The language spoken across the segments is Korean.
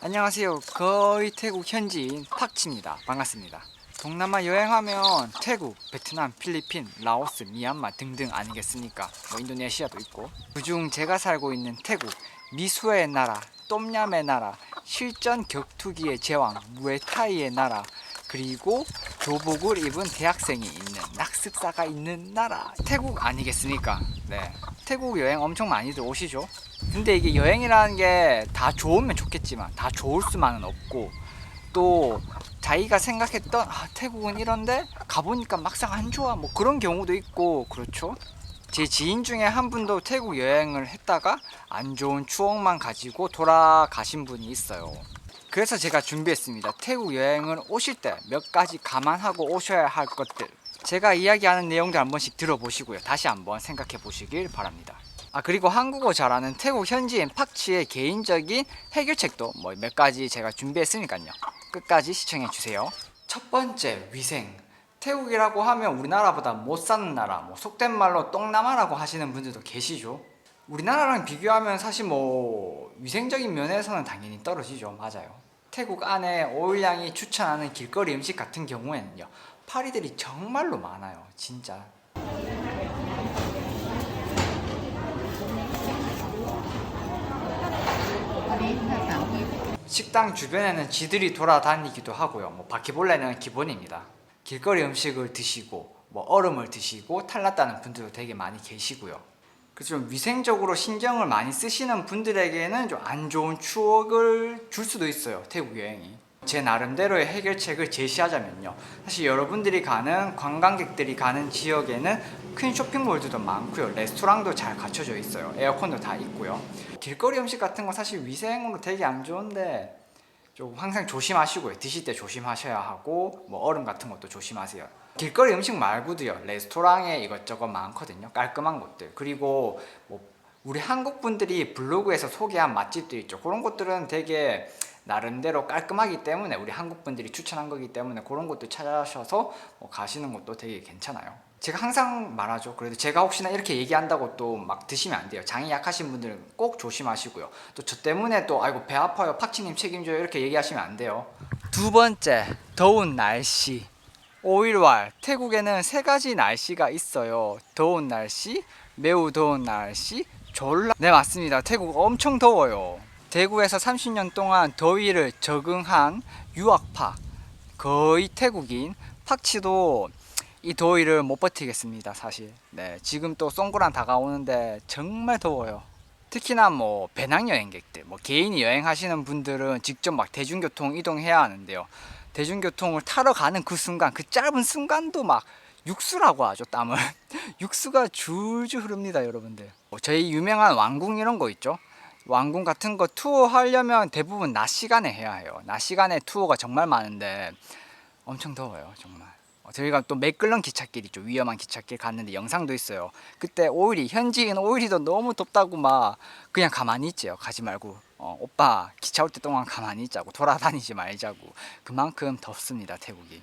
안녕하세요. 거의 태국 현지인 팍치입니다. 반갑습니다. 동남아 여행하면 태국, 베트남, 필리핀, 라오스, 미얀마 등등 아니겠습니까? 인도네시아도 있고. 그중 제가 살고 있는 태국, 미소의 나라, 똠얌의 나라, 실전 격투기의 제왕, 무에타이의 나라, 그리고 교복을 입은 대학생이 있는, 낙습사가 있는 나라, 태국 아니겠습니까? 네. 태국 여행 엄청 많이들 오시죠? 근데 이게 여행이라는 게 다 좋으면 좋겠지만 다 좋을 수만은 없고, 또 자기가 생각했던 태국은 이런데 가보니까 막상 안 좋아, 뭐 그런 경우도 있고. 그렇죠. 제 지인 중에 한 분도 태국 여행을 했다가 안 좋은 추억만 가지고 돌아가신 분이 있어요. 그래서 제가 준비했습니다. 태국 여행을 오실 때 몇 가지 감안하고 오셔야 할 것들, 제가 이야기하는 내용들 한 번씩 들어보시고요, 다시 한번 생각해 보시길 바랍니다. 그리고 한국어 잘하는 태국 현지인 팍치의 개인적인 해결책도 몇 가지 제가 준비했으니까요, 끝까지 시청해 주세요. 첫 번째, 위생. 태국이라고 하면 우리나라보다 못 사는 나라, 속된 말로 똥남아라고 하시는 분들도 계시죠. 우리나라랑 비교하면 사실 위생적인 면에서는 당연히 떨어지죠. 맞아요. 태국 안에 오일양이 추천하는 길거리 음식 같은 경우에는요, 파리들이 정말로 많아요. 진짜. 식당 주변에는 쥐들이 돌아다니기도 하고요. 바퀴벌레는 기본입니다. 길거리 음식을 드시고 얼음을 드시고 탈났다는 분들도 되게 많이 계시고요. 그래서 좀 위생적으로 신경을 많이 쓰시는 분들에게는 좀 안 좋은 추억을 줄 수도 있어요, 태국 여행이. 제 나름대로의 해결책을 제시하자면요, 사실 여러분들이 가는, 관광객들이 가는 지역에는 큰 쇼핑몰들도 많고요, 레스토랑도 잘 갖춰져 있어요, 에어컨도 다 있고요. 길거리 음식 같은 거 사실 위생으로 되게 안 좋은데 좀 항상 조심하시고요. 드실 때 조심하셔야 하고, 얼음 같은 것도 조심하세요. 길거리 음식 말고도요, 레스토랑에 이것저것 많거든요, 깔끔한 곳들. 그리고 우리 한국 분들이 블로그에서 소개한 맛집들 있죠, 그런 곳들은 되게 나름대로 깔끔하기 때문에, 우리 한국 분들이 추천한 거기 때문에 그런 곳도 찾아셔서 가시는 것도 되게 괜찮아요. 제가 항상 말하죠. 그래도 제가 혹시나 이렇게 얘기한다고 또 막 드시면 안 돼요. 장이 약하신 분들은 꼭 조심하시고요. 또 저 때문에 또 아이고 배 아파요, 팍치님 책임져요, 이렇게 얘기하시면 안 돼요. 두 번째, 더운 날씨. 5일왈, 태국에는 세 가지 날씨가 있어요. 더운 날씨, 매우 더운 날씨, 네, 맞습니다. 태국 엄청 더워요. 대구에서 30년 동안 더위를 적응한 유학파, 거의 태국인 팍치도 이 더위를 못 버티겠습니다, 사실. 네, 지금 또 송구란 다가오는데 정말 더워요. 특히나 배낭여행객들, 개인이 여행하시는 분들은 직접 대중교통 이동해야 하는데요, 대중교통을 타러 가는 그 순간, 그 짧은 순간도 육수라고 하죠, 땀을. 육수가 줄줄 흐릅니다, 여러분들. 저희 유명한 왕궁 이런 거 있죠. 왕궁 같은 거 투어 하려면 대부분 낮 시간에 해야 해요. 낮 시간에 투어가 정말 많은데 엄청 더워요, 정말. 저희가 또 매끌런 기찻길 있죠, 위험한 기찻길 갔는데 영상도 있어요. 그때 오일이, 현지인 오일이도 너무 덥다고 그냥 가만히 있지요. 가지 말고, 오빠 기차 올 때 동안 가만히 있자고, 돌아다니지 말자고. 그만큼 덥습니다, 태국이.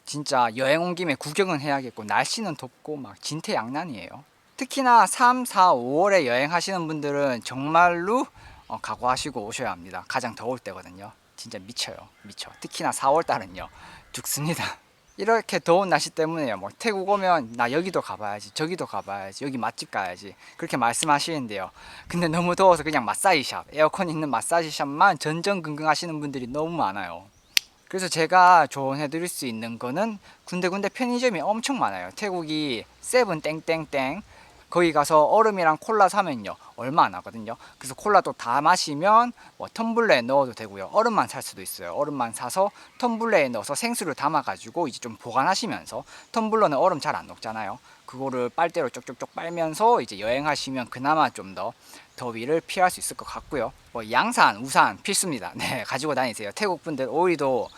진짜 여행 온 김에 구경은 해야겠고, 날씨는 덥고 진퇴양난이에요. 특히나 3, 4, 5월에 여행하시는 분들은 정말로 각오하시고 오셔야 합니다. 가장 더울 때거든요. 진짜 미쳐요, 미쳐. 특히나 4월 달은요, 죽습니다. 이렇게 더운 날씨 때문에요, 태국 오면 나 여기도 가봐야지, 저기도 가봐야지, 여기 맛집 가야지, 그렇게 말씀하시는데요, 근데 너무 더워서 그냥 마사지샵, 에어컨 있는 마사지샵만 전전긍긍 하시는 분들이 너무 많아요. 그래서 제가 조언해 드릴 수 있는 거는, 군데군데 편의점이 엄청 많아요. 태국이 세븐 땡땡땡, 거기 가서 얼음이랑 콜라 사면요, 얼마 안 하거든요. 그래서 콜라도 다 마시면 텀블러에 넣어도 되고요, 얼음만 살 수도 있어요. 얼음만 사서 텀블러에 넣어서 생수를 담아 가지고 이제 좀 보관하시면서, 텀블러는 얼음 잘 안 녹잖아요. 그거를 빨대로 쪽쪽쪽 빨면서 이제 여행하시면 그나마 좀 더 더위를 피할 수 있을 것 같고요. 양산, 우산 필수입니다. 네, 가지고 다니세요. 태국 분들 오히려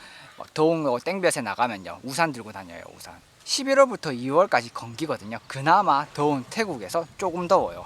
더운 거 땡볕에 나가면요, 우산 들고 다녀요, 우산. 11월부터 2월까지 건기거든요. 그나마 더운 태국에서 조금 더워요.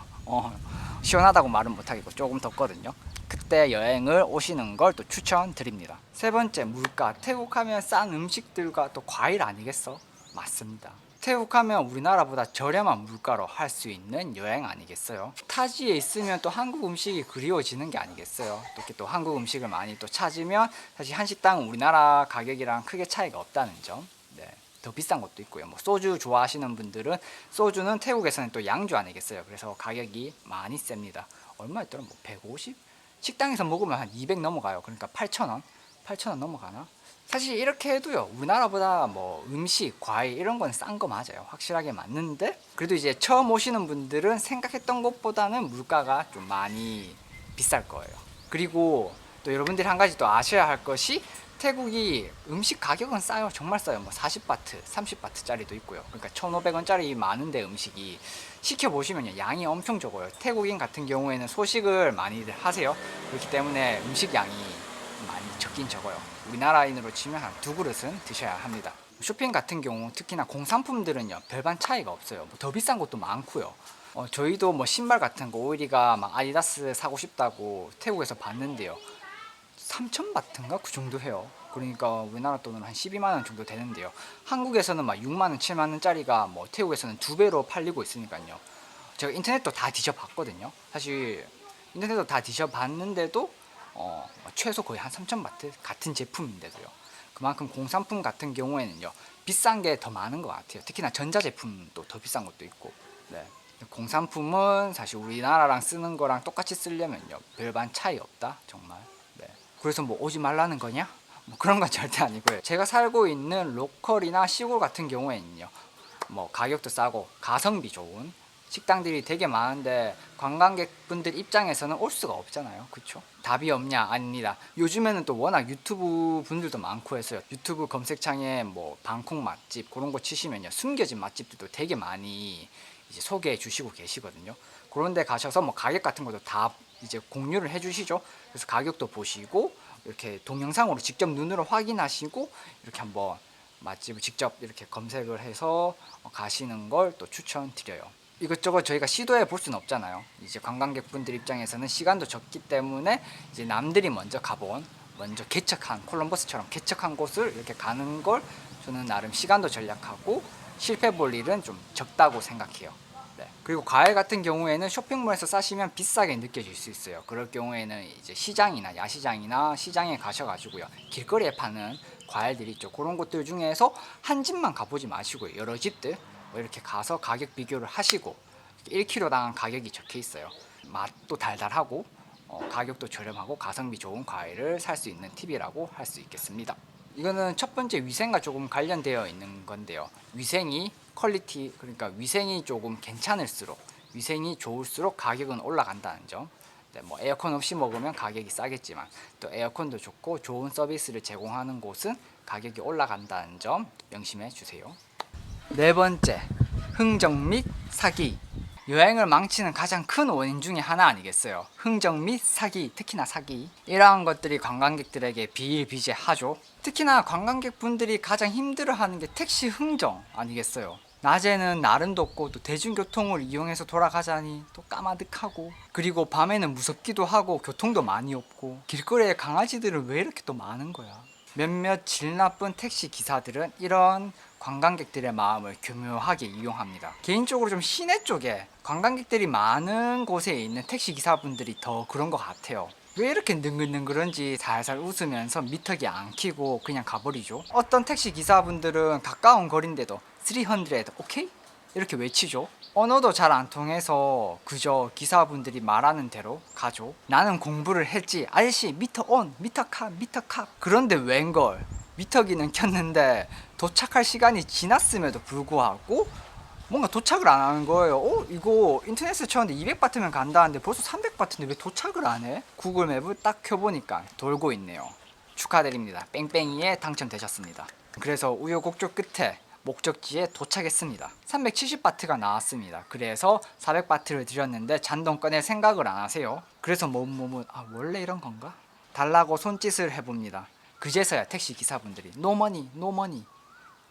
시원하다고 말은 못하겠고 조금 덥거든요. 그때 여행을 오시는 걸 또 추천드립니다. 세 번째, 물가. 태국 하면 싼 음식들과 또 과일 아니겠어? 맞습니다. 태국 하면 우리나라보다 저렴한 물가로 할 수 있는 여행 아니겠어요? 타지에 있으면 또 한국 음식이 그리워지는 게 아니겠어요? 이렇게 또 한국 음식을 많이 또 찾으면 사실 한식당은 우리나라 가격이랑 크게 차이가 없다는 점. 네. 더 비싼 것도 있고요. 뭐 소주 좋아하시는 분들은 소주는 태국에서는 또 양주 아니겠어요? 그래서 가격이 많이 셉니다. 얼마였더라? 뭐 150? 식당에서 먹으면 한 200 넘어가요. 그러니까 8,000원? 8,000원 넘어가나? 사실 이렇게 해도요, 우리나라보다 뭐 음식, 과일 이런 건 싼 거 맞아요. 확실하게 맞는데 그래도 이제 처음 오시는 분들은 생각했던 것보다는 물가가 좀 많이 비쌀 거예요. 그리고 또 여러분들이 한 가지 또 아셔야 할 것이 태국이 음식 가격은 싸요. 정말 싸요. 뭐 40바트, 30바트짜리도 있고요. 그러니까 1,500원짜리 많은데 음식이 시켜보시면요, 양이 엄청 적어요. 태국인 같은 경우에는 소식을 많이들 하세요. 그렇기 때문에 음식 양이 많이 적긴 적어요. 우리나라인으로 치면 한 2그릇은 드셔야 합니다. 쇼핑 같은 경우 특히나 공산품들은요, 별반 차이가 없어요. 뭐 더 비싼 것도 많고요. 저희도 뭐 신발 같은 거 오일이가 막 아디다스 사고 싶다고 태국에서 봤는데요, 3,000바트인가 그 정도 해요. 그러니까 우리나라 돈으로 한 12만 원 정도 되는데요, 한국에서는 막 6만 원, 7만 원짜리가 뭐 태국에서는 2배로 팔리고 있으니까요. 제가 인터넷도 다 뒤져봤거든요. 사실 인터넷도 다 뒤져봤는데도 최소 거의 한 3,000바트 같은 제품인데도요. 그만큼 공산품 같은 경우에는요, 비싼 게 더 많은 것 같아요. 특히나 전자제품도 더 비싼 것도 있고. 네. 공산품은 사실 우리나라랑 쓰는 거랑 똑같이 쓰려면요, 별반 차이 없다 정말. 네. 그래서 뭐 오지 말라는 거냐? 뭐 그런 건 절대 아니고요. 제가 살고 있는 로컬이나 시골 같은 경우에는요, 뭐 가격도 싸고 가성비 좋은 식당들이 되게 많은데 관광객분들 입장에서는 올 수가 없잖아요. 그쵸? 답이 없냐? 아닙니다. 요즘에는 또 워낙 유튜브 분들도 많고 해서요, 유튜브 검색창에 뭐 방콕 맛집 그런 거 치시면요, 숨겨진 맛집들도 되게 많이 이제 소개해 주시고 계시거든요. 그런 데 가셔서 뭐 가격 같은 것도 다 이제 공유를 해 주시죠. 그래서 가격도 보시고 이렇게 동영상으로 직접 눈으로 확인하시고 이렇게 한번 맛집을 직접 이렇게 검색을 해서 가시는 걸 또 추천드려요. 이것저것 저희가 시도해 볼 수는 없잖아요. 이제 관광객분들 입장에서는 시간도 적기 때문에 이제 남들이 먼저 개척한, 콜럼버스처럼 개척한 곳을 이렇게 가는 걸 저는 나름 시간도 절약하고 실패 볼 일은 좀 적다고 생각해요. 네. 그리고 과일 같은 경우에는 쇼핑몰에서 사시면 비싸게 느껴질 수 있어요. 그럴 경우에는 이제 시장이나 야시장이나 시장에 가셔가지고요, 길거리에 파는 과일들이 있죠. 그런 곳들 중에서 한 집만 가보지 마시고요, 여러 집들 이렇게 가서 가격 비교를 하시고 1kg당 가격이 적혀 있어요. 맛도 달달하고 가격도 저렴하고 가성비 좋은 과일을 살 수 있는 팁이라고 할 수 있겠습니다. 이거는 첫 번째 위생과 조금 관련되어 있는 건데요. 위생이 퀄리티, 그러니까 위생이 조금 괜찮을수록, 위생이 좋을수록 가격은 올라간다는 점. 네, 뭐 에어컨 없이 먹으면 가격이 싸겠지만 또 에어컨도 좋고 좋은 서비스를 제공하는 곳은 가격이 올라간다는 점 명심해 주세요. 네 번째, 흥정 및 사기. 여행을 망치는 가장 큰 원인 중에 하나 아니겠어요? 흥정 및 사기, 특히나 사기. 이러한 것들이 관광객들에게 비일비재하죠. 특히나 관광객분들이 가장 힘들어하는 게 택시 흥정 아니겠어요? 낮에는 나름 덥고 또 대중교통을 이용해서 돌아가자니 또 까마득하고, 그리고 밤에는 무섭기도 하고 교통도 많이 없고, 길거리에 강아지들은 왜 이렇게 또 많은 거야? 몇몇 질 나쁜 택시 기사들은 이런 관광객들의 마음을 교묘하게 이용합니다. 개인적으로 좀 시내 쪽에 관광객들이 많은 곳에 있는 택시 기사분들이 더 그런 것 같아요. 왜 이렇게 능글능글한지 살살 웃으면서 미터기 안 켜고 그냥 가버리죠. 어떤 택시 기사분들은 가까운 거리인데도 300 오케이? 이렇게 외치죠. 언어도 잘 안 통해서 그저 기사분들이 말하는 대로 가죠. 나는 공부를 했지. 아저씨 미터 온, 미터 카, 미터 카. 그런데 웬걸, 미터기는 켰는데 도착할 시간이 지났음에도 불구하고 뭔가 도착을 안 하는 거예요. 이거 인터넷에 쳤는데 200바트면 간다는데 벌써 300바트인데 왜 도착을 안 해? 구글 맵을 딱 켜보니까 돌고 있네요. 축하드립니다. 뺑뺑이에 당첨되셨습니다. 그래서 우여곡절 끝에 목적지에 도착했습니다. 370바트가 나왔습니다. 그래서 400바트를 드렸는데 잔돈 꺼낼 생각을 안 하세요. 그래서 원래 이런 건가? 달라고 손짓을 해봅니다. 그제서야 택시 기사분들이 노머니 노머니,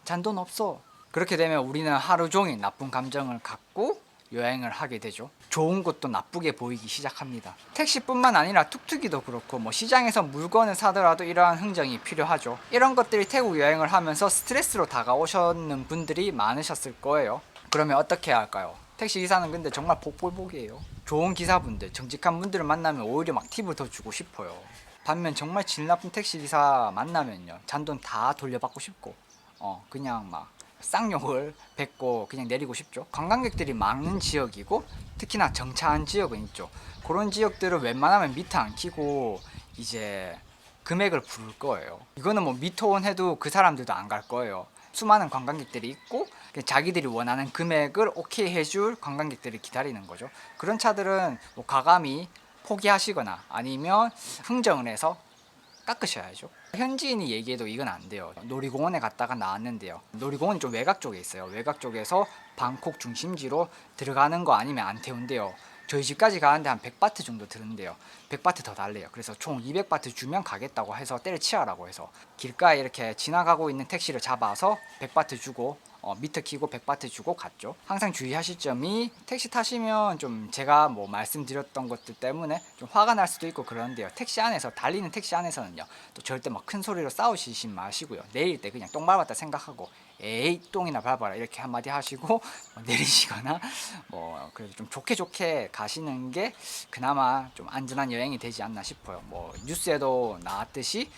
잔돈 없어. 그렇게 되면 우리는 하루 종일 나쁜 감정을 갖고 여행을 하게 되죠. 좋은 것도 나쁘게 보이기 시작합니다. 택시뿐만 아니라 툭툭이도 그렇고 뭐 시장에서 물건을 사더라도 이러한 흥정이 필요하죠. 이런 것들이 태국 여행을 하면서 스트레스로 다가오셨는 분들이 많으셨을 거예요. 그러면 어떻게 해야 할까요? 택시 기사는 근데 정말 복불복이에요. 좋은 기사분들, 정직한 분들을 만나면 오히려 막 팁을 더 주고 싶어요. 반면 정말 질 나쁜 택시 기사 만나면요, 잔돈 다 돌려받고 싶고 그냥 막 쌍욕을 뱉고 그냥 내리고 싶죠. 관광객들이 많은 지역이고 특히나 정차한 지역은 있죠. 그런 지역들은 웬만하면 미터 안 키고 이제 금액을 부를 거예요. 이거는 뭐 미터원 해도 그 사람들도 안 갈 거예요. 수많은 관광객들이 있고 자기들이 원하는 금액을 오케이 해줄 관광객들을 기다리는 거죠. 그런 차들은 뭐 과감히 포기하시거나 아니면 흥정을 해서 깎으셔야죠. 현지인이 얘기해도 이건 안 돼요. 놀이공원에 갔다가 나왔는데요. 놀이공원이 좀 외곽 쪽에 있어요. 외곽 쪽에서 방콕 중심지로 들어가는 거 아니면 안 태운대요. 저희 집까지 가는데 한 100바트 정도 드는데요. 100바트 더 달래요. 그래서 총 200바트 주면 가겠다고 해서 때려치우라고 해서 길가에 이렇게 지나가고 있는 택시를 잡아서 100바트 주고 미터 키고 100바트 주고 갔죠. 항상 주의하실 점이 택시 타시면 좀 제가 뭐 말씀드렸던 것들 때문에 좀 화가 날 수도 있고 그런데요. 택시 안에서 달리는 택시 안에서는요. 또 절대 막 큰 소리로 싸우시지 마시고요. 내릴 때 그냥 똥 밟았다 생각하고 에이 똥이나 밟아라 이렇게 한마디 하시고 내리시거나 뭐 그래도 좀 좋게 가시는 게 그나마 좀 안전한 여행이 되지 않나 싶어요. 뭐 뉴스에도 나왔듯이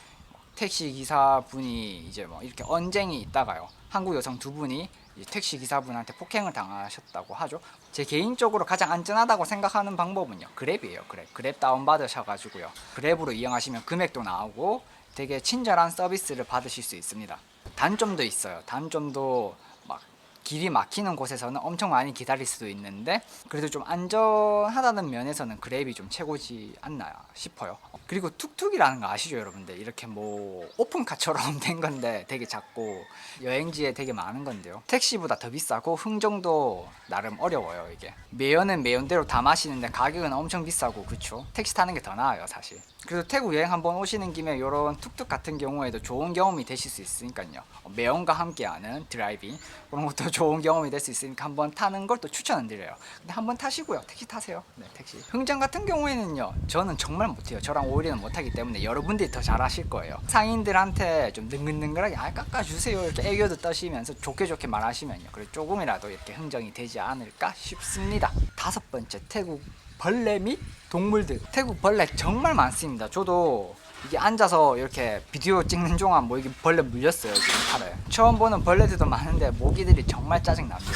택시 기사분이 이제 뭐 이렇게 언쟁이 있다가요. 한국 여성 두 분이 택시 기사분한테 폭행을 당하셨다고 하죠. 제 개인적으로 가장 안전하다고 생각하는 방법은요. 그랩이에요. 그랩 다운받으셔가지고요. 그랩으로 이용하시면 금액도 나오고 되게 친절한 서비스를 받으실 수 있습니다. 단점도 있어요. 단점도 막 길이 막히는 곳에서는 엄청 많이 기다릴 수도 있는데 그래도 좀 안전하다는 면에서는 그랩이 좀 최고지 않나 싶어요. 그리고 툭툭이라는 거 아시죠 여러분들? 이렇게 뭐 오픈카처럼 된 건데 되게 작고 여행지에 되게 많은 건데요. 택시보다 더 비싸고 흥정도 나름 어려워요. 이게 매연은 매연대로 다 마시는데 가격은 엄청 비싸고 그렇죠. 택시 타는 게 더 나아요 사실. 그래도 태국 여행 한번 오시는 김에 이런 툭툭 같은 경우에도 좋은 경험이 되실 수 있으니까요. 매연과 함께하는 드라이빙 그런 것도 좋은 경험이 될 수 있으니까 한번 타는 걸 또 추천은 드려요. 근데 한번 타시고요. 택시 타세요. 네, 택시. 흥정 같은 경우에는요. 저는 정말 못해요. 저랑 오히려 못하기 때문에 여러분들이 더 잘하실 거예요. 상인들한테 좀 능글능글하게 깎아주세요 이렇게 애교도 떠시면서 좋게 말하시면요. 그리고 조금이라도 이렇게 흥정이 되지 않을까 싶습니다. 5번째, 태국 벌레 및 동물들. 태국 벌레 정말 많습니다. 저도 이게 앉아서 이렇게 비디오 찍는 동안 뭐 이게 벌레 물렸어요 지금 팔에. 처음 보는 벌레들도 많은데 모기들이 정말 짜증납니다.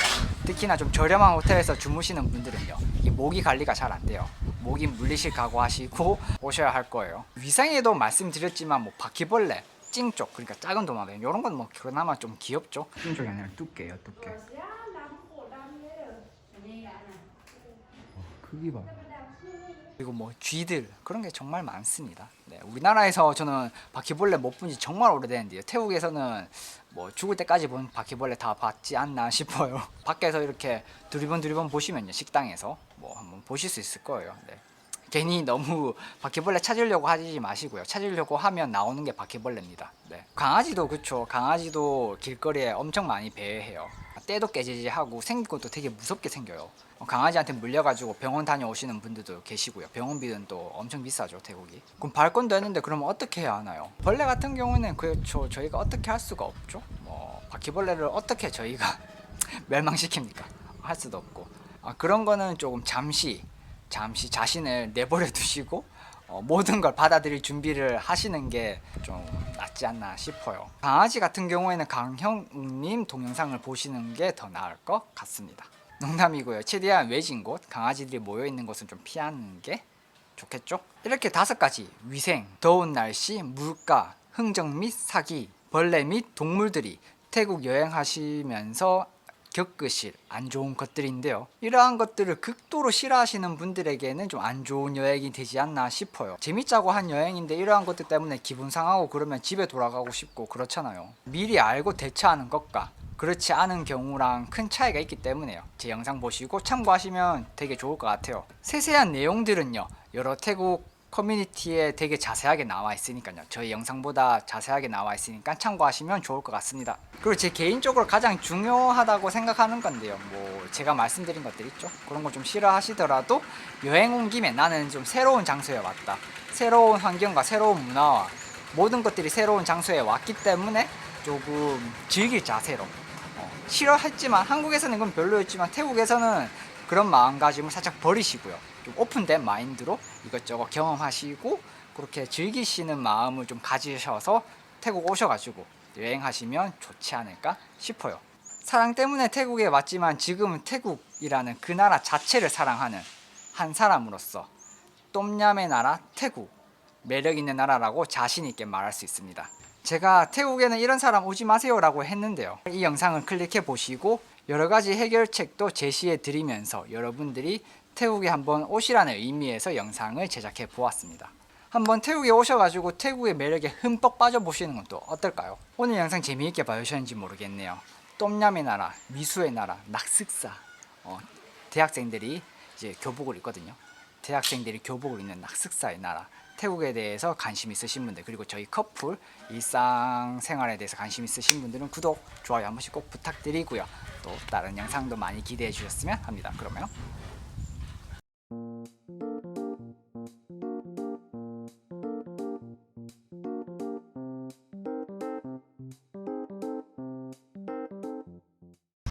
특히나 좀 저렴한 호텔에서 주무시는 분들은요, 이 모기 관리가 잘 안 돼요. 모기 물리실 각오하시고 오셔야 할 거예요. 위생에도 말씀드렸지만 뭐 바퀴벌레, 찡쪽, 그러니까 작은 도마뱀 이런 건 뭐 그나마 좀 귀엽죠. 찡쪽이 아니라 두께예요, 두께. 크기 봐. 그리고 뭐 쥐들 그런 게 정말 많습니다. 네, 우리나라에서 저는 바퀴벌레 못 본 지 정말 오래됐는데요. 태국에서는 뭐 죽을 때까지 본 바퀴벌레 다 봤지 않나 싶어요. 밖에서 이렇게 두리번 보시면요, 식당에서 뭐 한번 보실 수 있을 거예요. 네. 괜히 너무 바퀴벌레 찾으려고 하지 마시고요. 찾으려고 하면 나오는 게 바퀴벌레입니다. 네. 강아지도 그렇죠. 강아지도 길거리에 엄청 많이 배회해요. 때도 깨지지하고 생긴 것도 되게 무섭게 생겨요. 강아지한테 물려가지고 병원 다녀오시는 분들도 계시고요. 병원비는 또 엄청 비싸죠, 태국이. 그럼 발권도 했는데 그러면 어떻게 해야 하나요? 벌레 같은 경우는 그렇죠. 저희가 어떻게 할 수가 없죠. 뭐 바퀴벌레를 어떻게 저희가 멸망시킵니까? 할 수도 없고. 그런 거는 조금 잠시 자신을 내버려 두시고 모든 걸 받아들일 준비를 하시는 게 좀 낫지 않나 싶어요. 강아지 같은 경우에는 강형님 동영상을 보시는 게 더 나을 것 같습니다. 농담이고요. 최대한 외진 곳, 강아지들이 모여있는 곳은 좀 피하는 게 좋겠죠? 이렇게 5가지 위생, 더운 날씨, 물가, 흥정 및 사기, 벌레 및 동물들이 태국 여행하시면서 겪으실 안 좋은 것들인데요. 이러한 것들을 극도로 싫어하시는 분들에게는 좀 안 좋은 여행이 되지 않나 싶어요. 재밌자고 한 여행인데 이러한 것들 때문에 기분 상하고 그러면 집에 돌아가고 싶고 그렇잖아요. 미리 알고 대처하는 것과 그렇지 않은 경우랑 큰 차이가 있기 때문에요. 제 영상 보시고 참고하시면 되게 좋을 것 같아요. 세세한 내용들은요, 여러 태국 커뮤니티에 되게 자세하게 나와 있으니까요. 저희 영상보다 자세하게 나와 있으니까 참고하시면 좋을 것 같습니다. 그리고 제 개인적으로 가장 중요하다고 생각하는 건데요. 뭐 제가 말씀드린 것들 있죠. 그런 거 좀 싫어하시더라도 여행 온 김에 나는 좀 새로운 장소에 왔다. 새로운 환경과 새로운 문화와 모든 것들이 새로운 장소에 왔기 때문에 조금 즐길 자세로 싫어했지만 한국에서는 이건 별로였지만 태국에서는 그런 마음가짐을 살짝 버리시고요. 좀 오픈된 마인드로 이것저것 경험하시고 그렇게 즐기시는 마음을 좀 가지셔서 태국 오셔가지고 여행하시면 좋지 않을까 싶어요. 사랑 때문에 태국에 왔지만 지금은 태국이라는 그 나라 자체를 사랑하는 한 사람으로서 똠얌의 나라 태국 매력 있는 나라라고 자신 있게 말할 수 있습니다. 제가 태국에는 이런 사람 오지 마세요 라고 했는데요. 이 영상을 클릭해 보시고 여러 가지 해결책도 제시해 드리면서 여러분들이 태국에 한번 오시라는 의미에서 영상을 제작해 보았습니다. 한번 태국에 오셔가지고 태국의 매력에 흠뻑 빠져보시는 것도 어떨까요? 오늘 영상 재미있게 봐주셨는지 모르겠네요. 똠얌의 나라, 미수의 나라, 낙스사 대학생들이 이제 교복을 입거든요. 대학생들이 교복을 입는 낙스사의 나라 태국에 대해서 관심 있으신 분들 그리고 저희 커플 일상생활에 대해서 관심 있으신 분들은 구독, 좋아요 한 번씩 꼭 부탁드리고요. 또 다른 영상도 많이 기대해 주셨으면 합니다. 그러면